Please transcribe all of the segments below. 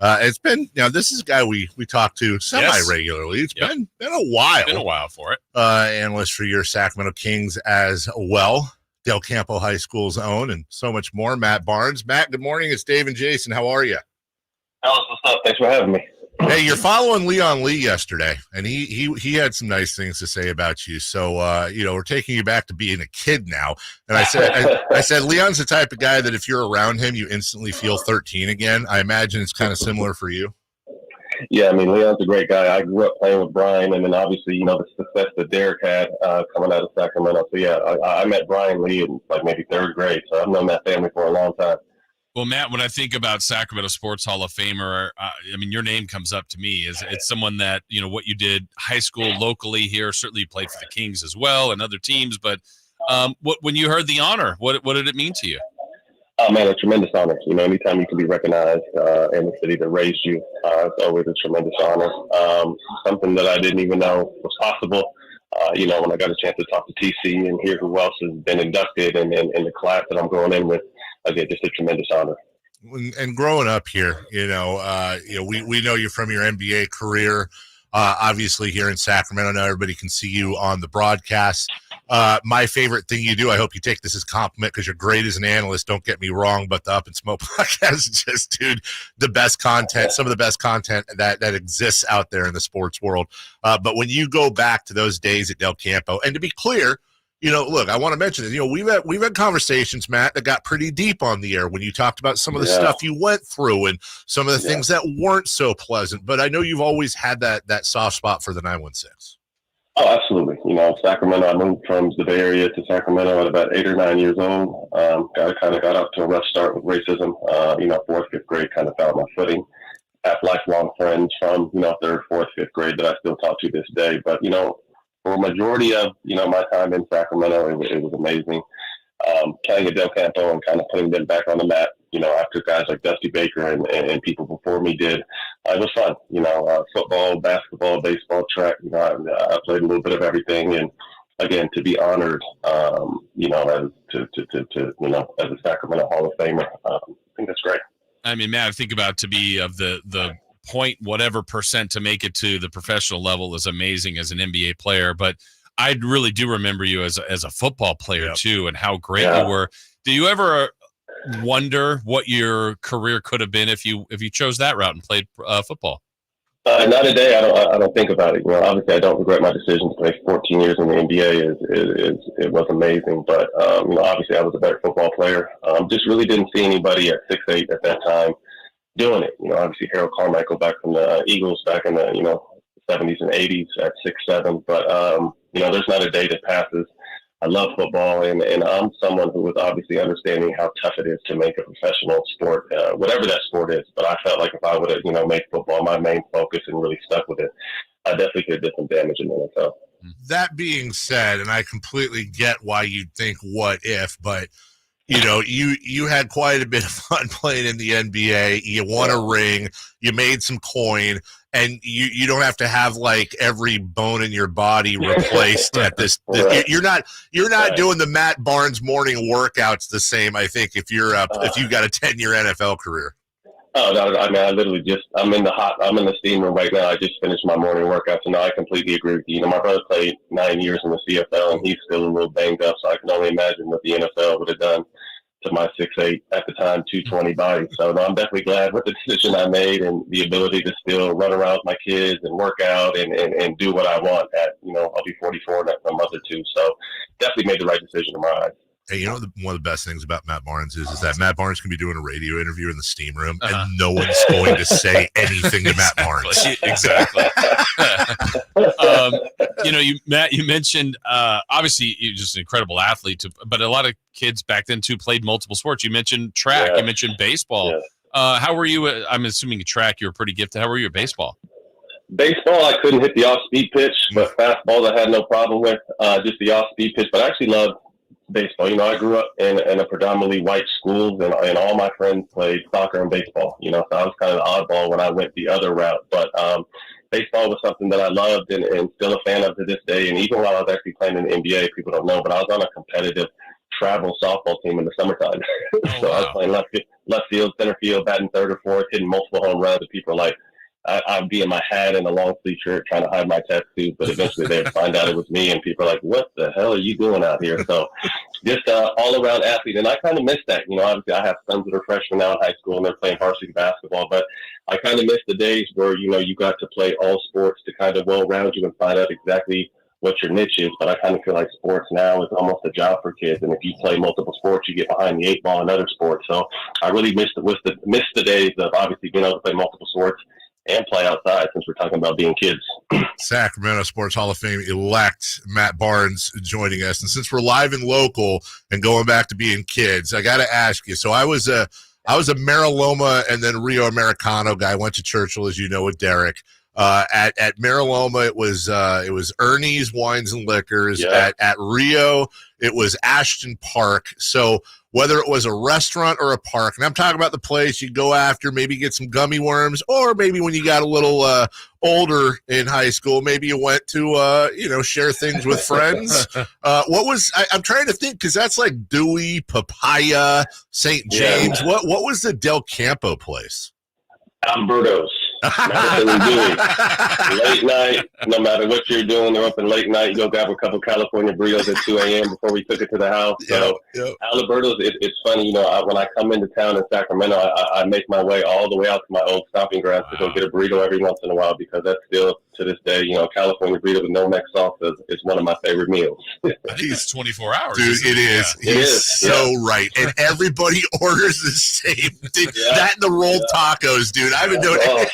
It's been, this is a guy we talk to semi-regularly. It's been a while. It's been a while for it. Analyst for your Sacramento Kings as well. Del Campo High School's own, and so much more. Matt Barnes. Matt, good morning. It's Dave and Jason. How are you? Alice, what's up? Thanks for having me. Hey, you're following Leon Lee yesterday, and he had some nice things to say about you. So, we're taking you back to being a kid now. And I said, Leon's the type of guy that if you're around him, you instantly feel 13 again. I imagine it's kind of similar for you. Yeah, I mean, Leon's a great guy. I grew up playing with Brian, and then obviously, the success that Derek had coming out of Sacramento. So, yeah, I met Brian Lee in maybe third grade, so I've known that family for a long time. Well, Matt, when I think about Sacramento Sports Hall of Famer, your name comes up to me. It's someone that, what you did high school locally here, certainly you played for the Kings as well and other teams, but when you heard the honor, what did it mean to you? Oh, man, a tremendous honor. Anytime you can be recognized in the city that raised you, it's always a tremendous honor. Something that I didn't even know was possible. When I got a chance to talk to TC and hear who else has been inducted and the class that I'm going in with, again, just a tremendous honor. And growing up here, we know you from your NBA career. Obviously, here in Sacramento, now everybody can see you on the broadcast. My favorite thing you do, I hope you take this as a compliment because you're great as an analyst. Don't get me wrong, but the Up and Smoke podcast is just, dude, the best content, some of the best content that exists out there in the sports world. But when you go back to those days at Del Campo, and to be clear, look, I want to mention it. We've had conversations, Matt, that got pretty deep on the air when you talked about some of the stuff you went through and some of the things that weren't so pleasant. But I know you've always had that soft spot for the 916. Oh, absolutely. Sacramento, I moved from the Bay Area to Sacramento at about 8 or 9 years old. I kind of got up to a rough start with racism. Fourth, fifth grade, kind of found my footing. Have lifelong friends from, third, fourth, fifth grade that I still talk to this day. But, for a majority of, my time in Sacramento, it was amazing. Playing at Del Campo and kind of putting them back on the map, after guys like Dusty Baker and people before me did. It was fun, football, basketball, baseball, track. I played a little bit of everything. And again, to be honored, as a Sacramento Hall of Famer, I think that's great. I mean, Matt, I think about to be of the point whatever percent to make it to the professional level is amazing as an NBA player, but I really do remember you as a football player too, and how great you were. Do you ever wonder what your career could have been if you chose that route and played football? Not a day. I don't think about it. Obviously, I don't regret my decision to play 14 years in the NBA. It was amazing, but obviously, I was a better football player. Just really didn't see anybody at 6'8" at that time doing it. Obviously Harold Carmichael back from the Eagles back in the 70s and 80s at 6'7". But there's not a day that passes. I love football, and I'm someone who is obviously understanding how tough it is to make a professional sport, whatever that sport is. But I felt like if I would have made football my main focus and really stuck with it, I definitely could have done some damage in the NFL. That being said, and I completely get why you'd think what if, but you had quite a bit of fun playing in the NBA. You won a ring, you made some coin, and you don't have to have like every bone in your body replaced at this. You're not doing the Matt Barnes morning workouts the same. I think if you've got a 10-year NFL career. Oh no! I mean, I'm in the steam room right now. I just finished my morning workout, so no, I completely agree with you. My brother played 9 years in the CFL, and he's still a little banged up. So I can only imagine what the NFL would have done to my 6'8" at the time 220 body. So no, I'm definitely glad with the decision I made and the ability to still run around with my kids and work out and do what I want. I'll be 44 next month or two. So definitely made the right decision in my eyes. Hey, one of the best things about Matt Barnes is that Matt Barnes can be doing a radio interview in the steam room, and no one's going to say anything to Matt Barnes. Exactly. Matt, you mentioned obviously you're just an incredible athlete, but a lot of kids back then too played multiple sports. You mentioned track. You mentioned baseball. How were you? I'm assuming track. You were pretty gifted. How were you at baseball? Baseball, I couldn't hit the off-speed pitch, but fastball I had no problem with. Just the off-speed pitch, but I actually loved baseball. I grew up in a predominantly white school, and all my friends played soccer and baseball. So I was kind of the oddball when I went the other route. But baseball was something that I loved and still a fan of to this day. And even while I was actually playing in the NBA, people don't know, but I was on a competitive travel softball team in the summertime. So wow. I was playing left field, center field, batting third or fourth, hitting multiple home runs. And people are like, I'd be in my hat and a long sleeve shirt trying to hide my tattoos, but eventually they'd find out it was me, and people are like, what the hell are you doing out here? So just all-around athlete, and I kind of miss that. Obviously I have sons that are freshmen now in high school, and they're playing varsity basketball, but I kind of miss the days where, you got to play all sports to kind of well-round you and find out exactly what your niche is. But I kind of feel like sports now is almost a job for kids, and if you play multiple sports, you get behind the eight ball in other sports. So I really miss the days of obviously being able to play multiple sports and play outside, since we're talking about being kids. Sacramento Sports Hall of Fame elect Matt Barnes joining us. And since we're live and local and going back to being kids, I got to ask you. So I was a Mariloma and then Rio Americano guy. I went to Churchill, as you know, with Derek. At Mariloma, it was Ernie's Wines and Liquors. Yeah. At Rio, it was Ashton Park. So whether it was a restaurant or a park, and I'm talking about the place you go after, maybe get some gummy worms, or maybe when you got a little older in high school, maybe you went to share things with friends. I'm trying to think, because that's like Dewey, Papaya, St. James. Yeah. What was the Del Campo place? Alberto's. Late night, no matter what you're doing, they're open late night. You go grab a couple California burritos at 2 a.m. before we took it to the house. So Alberto's, it's funny, when I come into town in Sacramento, I make my way all the way out to my old stomping grounds to go get a burrito every once in a while, because that's still, to this day, California burrito with no neck sauce is one of my favorite meals. I think it's 24 hours. Dude, it is. Yeah. He's so right. And everybody orders the same thing. Yeah. That and the rolled tacos, dude. I've been doing it.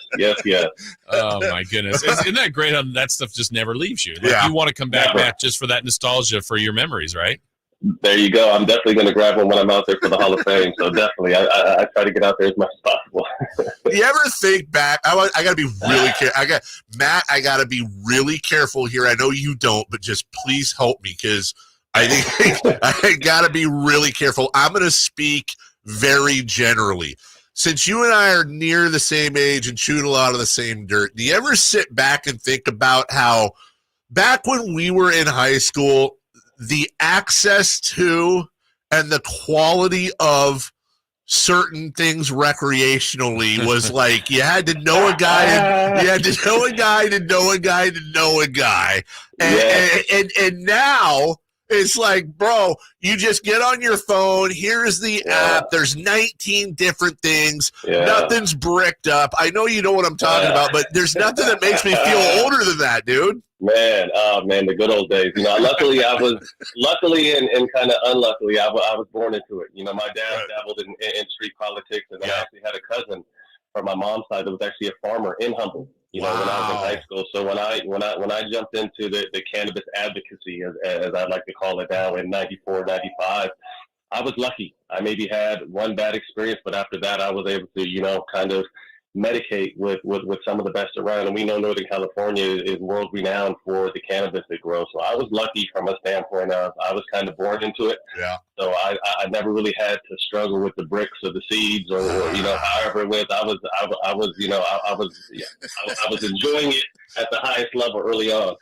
Yes. Oh my goodness. Isn't that great how that stuff just never leaves you? Like, you want to come back, Matt, just for that nostalgia for your memories, right? There you go. I'm definitely going to grab one when I'm out there for the Hall of Fame. So definitely, I try to get out there as much as possible. Do you ever think back? I got to be really careful. I got to be really careful here. I know you don't, but just please help me, because I think I got to be really careful. I'm going to speak very generally. Since you and I are near the same age and chewing a lot of the same dirt, do you ever sit back and think about how back when we were in high school, the access to and the quality of certain things recreationally was like, you had to know a guy, you had to know a guy to know a guy to know a guy. And now it's like, bro, you just get on your phone. Here's the app. There's 19 different things. Yeah. Nothing's bricked up. I know you know what I'm talking about, but there's nothing that makes me feel older than that, dude. Man, the good old days. Luckily and kind of unluckily, I was born into it. My dad dabbled in street politics, and then I actually had a cousin from my mom's side that was actually a farmer in Humboldt. When I was in high school. So when I jumped into the cannabis advocacy, as I'd like to call it now, in 94, 95, I was lucky. I maybe had one bad experience, but after that, I was able to, kind of medicate with some of the best around. And we know Northern California is world renowned for the cannabis that grows. So I was lucky from a standpoint of I was kind of born into it. Yeah. So I never really had to struggle with the bricks or the seeds or however it was. I was enjoying it at the highest level early on.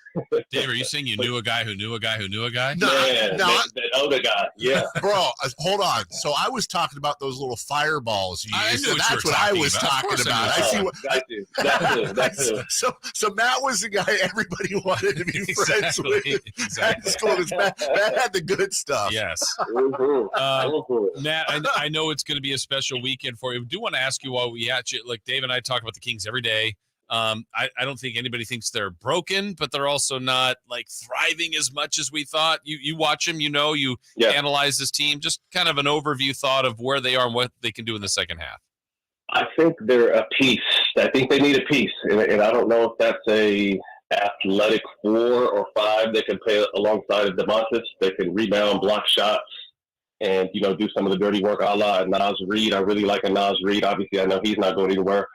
Dave, are you saying you knew a guy who knew a guy who knew a guy? No, that other guy. Yeah. Bro, hold on. So I was talking about those little fireballs you used. That's what I was talking about. I see what that's it. So Matt was the guy everybody wanted to be friends with. Exactly. Matt had the good stuff. Yes. Matt, I know it's going to be a special weekend for you. I do want to ask you while we at you, like Dave and I talk about the Kings every day. I don't think anybody thinks they're broken, but they're also not like thriving as much as we thought. You watch them, you analyze this team, just kind of an overview thought of where they are and what they can do in the second half. I think they're a piece. I think they need a piece. And I don't know if that's a athletic 4 or 5 that can play alongside of DeMontis. They can rebound, block shots, and, do some of the dirty work a la Naz Reid. I really like a Naz Reid. Obviously, I know he's not going anywhere.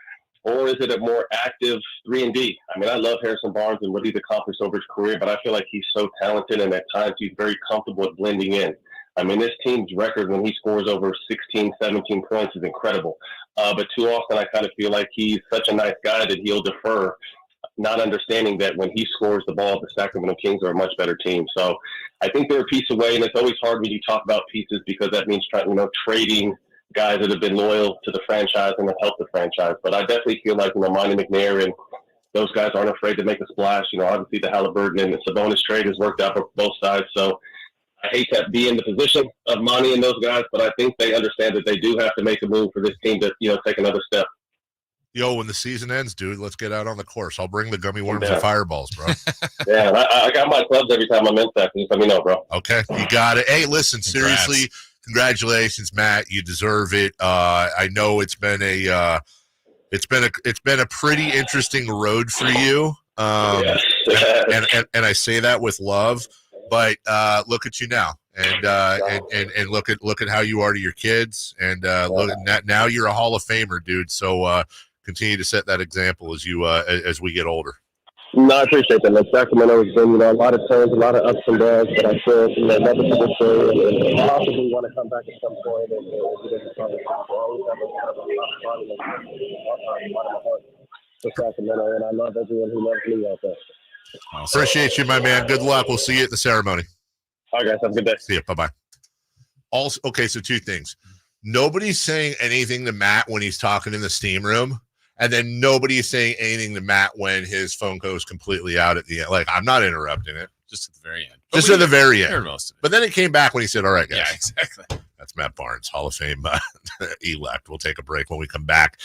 Or is it a more active 3-and-D? I mean, I love Harrison Barnes and what he's accomplished over his career, but I feel like he's so talented, and at times he's very comfortable with blending in. I mean, this team's record when he scores over 16, 17 points is incredible. But too often I kind of feel like he's such a nice guy that he'll defer not understanding that when he scores the ball, the Sacramento Kings are a much better team. So I think they're a piece away, and it's always hard when you talk about pieces because that means trading guys that have been loyal to the franchise and have helped the franchise. But I definitely feel like, Monty McNair and those guys aren't afraid to make a splash. Obviously the Halliburton and the Sabonis trade has worked out for both sides. So I hate to be in the position of Monty and those guys, but I think they understand that they do have to make a move for this team to, take another step. Yo, when the season ends, dude, let's get out on the course. I'll bring the gummy worms and fireballs, bro. Yeah, I got my clubs every time I'm in Sac. Just let me know, bro. Okay, you got it. Hey, listen, seriously, congratulations, Matt. You deserve it. I know it's been a pretty interesting road for you. And I say that with love, but look at you now, and look at how you are to your kids, and look at now you're a Hall of Famer, dude. So continue to set that example as we get older. No, I appreciate that, man. Sacramento has been, a lot of turns, a lot of ups and downs, but I feel, never to this day, and possibly want to come back at some point and get into conversation. I always have a lot of fun and a lot of my heart for Sacramento, and I love everyone who loves me out there. Awesome. Appreciate you, my man. Good luck. We'll see you at the ceremony. All right, guys. Have a good day. See you. Bye-bye. Also, okay, so two things. Nobody's saying anything to Matt when he's talking in the steam room. And then nobody is saying anything to Matt when his phone goes completely out at the end. Like, I'm not interrupting it. Just at the very end. Just at the very end. Most of it. But then it came back when he said, all right, guys. Yeah, exactly. That's Matt Barnes, Hall of Fame elect. We'll take a break when we come back.